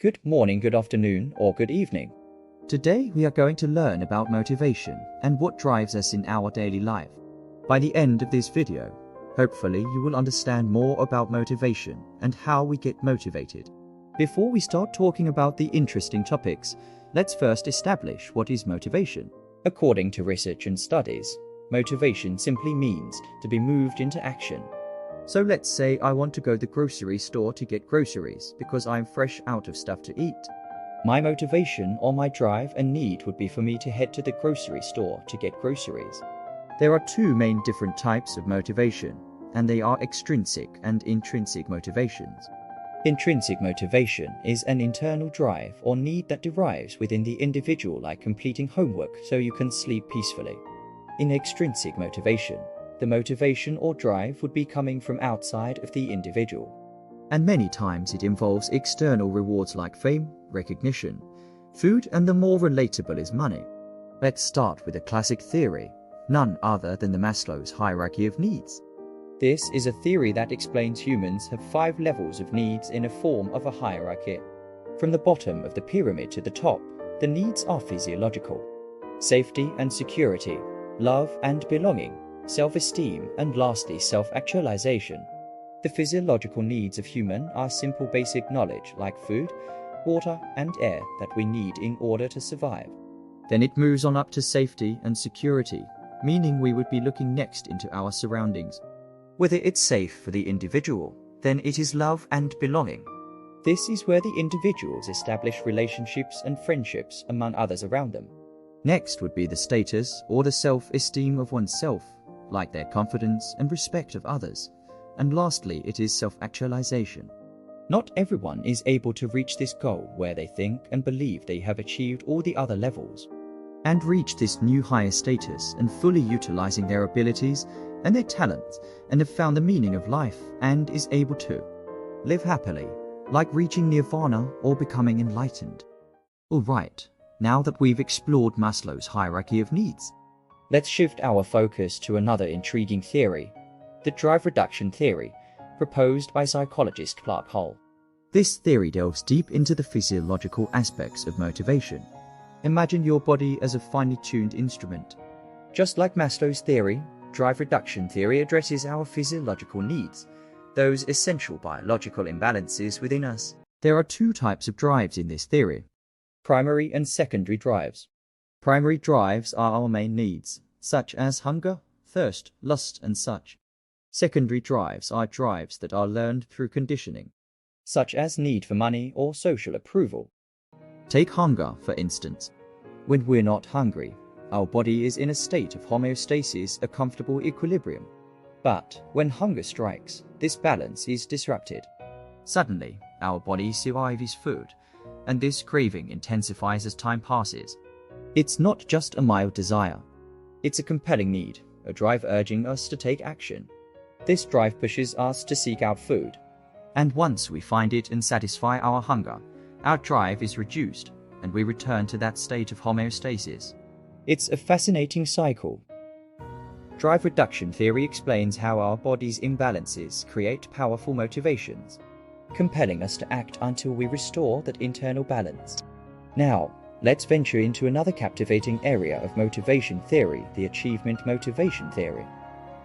Good morning, good afternoon, or good evening. Today we are going to learn about motivation and what drives us in our daily life. By the end of this video, hopefully you will understand more about motivation and how we get motivated. Before we start talking about the interesting topics, let's first establish what is motivation. According to research and studies, motivation simply means to be moved into action. So let's say I want to go to the grocery store to get groceries because I'm fresh out of stuff to eat. My motivation or my drive and need would be for me to head to the grocery store to get groceries. There are two main different types of motivation, and they are extrinsic and intrinsic motivations. Intrinsic motivation is an internal drive or need that derives within the individual, like completing homework so you can sleep peacefully. In extrinsic motivation, the motivation or drive would be coming from outside of the individual. And many times it involves external rewards like fame, recognition, food, and the more relatable is money. Let's start with a classic theory, none other than the Maslow's hierarchy of needs. This is a theory that explains humans have 5 levels of needs in a form of a hierarchy. From the bottom of the pyramid to the top, the needs are physiological: safety and security, love and belonging, self-esteem, and lastly self-actualization. The physiological needs of human are simple basic knowledge like food, water, and air that we need in order to survive. Then it moves on up to safety and security, meaning we would be looking next into our surroundings. Whether it's safe for the individual, then it is love and belonging. This is where the individuals establish relationships and friendships among others around them. Next would be the status or the self-esteem of oneself, like their confidence and respect of others. And lastly, it is self-actualization. Not everyone is able to reach this goal where they think and believe they have achieved all the other levels, and reach this new higher status and fully utilizing their abilities and their talents, and have found the meaning of life and is able to live happily, like reaching nirvana or becoming enlightened. Alright, now that we've explored Maslow's hierarchy of needs, let's shift our focus to another intriguing theory, the drive reduction theory, proposed by psychologist Clark Hull. This theory delves deep into the physiological aspects of motivation. Imagine your body as a finely tuned instrument. Just like Maslow's theory, drive reduction theory addresses our physiological needs, those essential biological imbalances within us. There are 2 types of drives in this theory: primary and secondary drives. Primary drives are our main needs, such as hunger, thirst, lust, and such. Secondary drives are drives that are learned through conditioning, such as need for money or social approval. Take hunger, for instance. When we're not hungry, our body is in a state of homeostasis, a comfortable equilibrium. But when hunger strikes, this balance is disrupted. Suddenly, our body survives food, and this craving intensifies as time passes. It's not just a mild desire. It's a compelling need, a drive urging us to take action. This drive pushes us to seek out food. And once we find it and satisfy our hunger, our drive is reduced, and we return to that state of homeostasis. It's a fascinating cycle. Drive reduction theory explains how our body's imbalances create powerful motivations, compelling us to act until we restore that internal balance. Now, let's venture into another captivating area of motivation theory, the achievement motivation theory.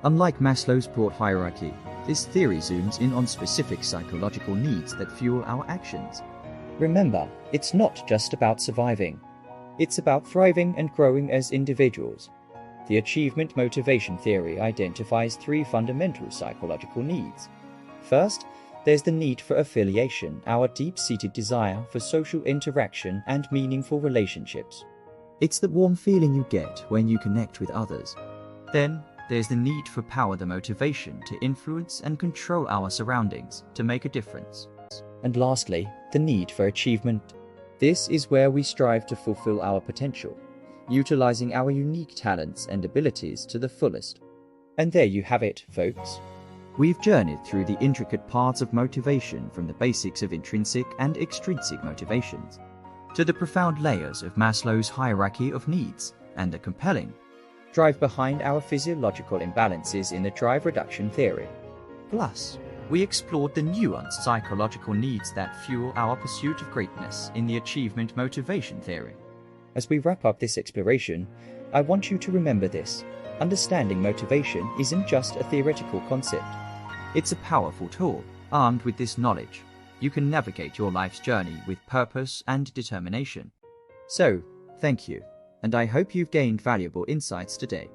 Unlike Maslow's broad hierarchy, this theory zooms in on specific psychological needs that fuel our actions. Remember, it's not just about surviving. It's about thriving and growing as individuals. The achievement motivation theory identifies 3 fundamental psychological needs. First, there's the need for affiliation, our deep-seated desire for social interaction and meaningful relationships. It's the warm feeling you get when you connect with others. Then, there's the need for power, the motivation to influence and control our surroundings, to make a difference. And lastly, the need for achievement. This is where we strive to fulfill our potential, utilizing our unique talents and abilities to the fullest. And there you have it, folks. We've journeyed through the intricate parts of motivation, from the basics of intrinsic and extrinsic motivations, to the profound layers of Maslow's hierarchy of needs, and the compelling drive behind our physiological imbalances in the drive reduction theory. Plus, We explored the nuanced psychological needs that fuel our pursuit of greatness in the achievement motivation theory. As we wrap up this exploration, I want you to remember this. Understanding motivation isn't just a theoretical concept. It's a powerful tool. Armed with this knowledge, you can navigate your life's journey with purpose and determination. So, thank you, and I hope you've gained valuable insights today.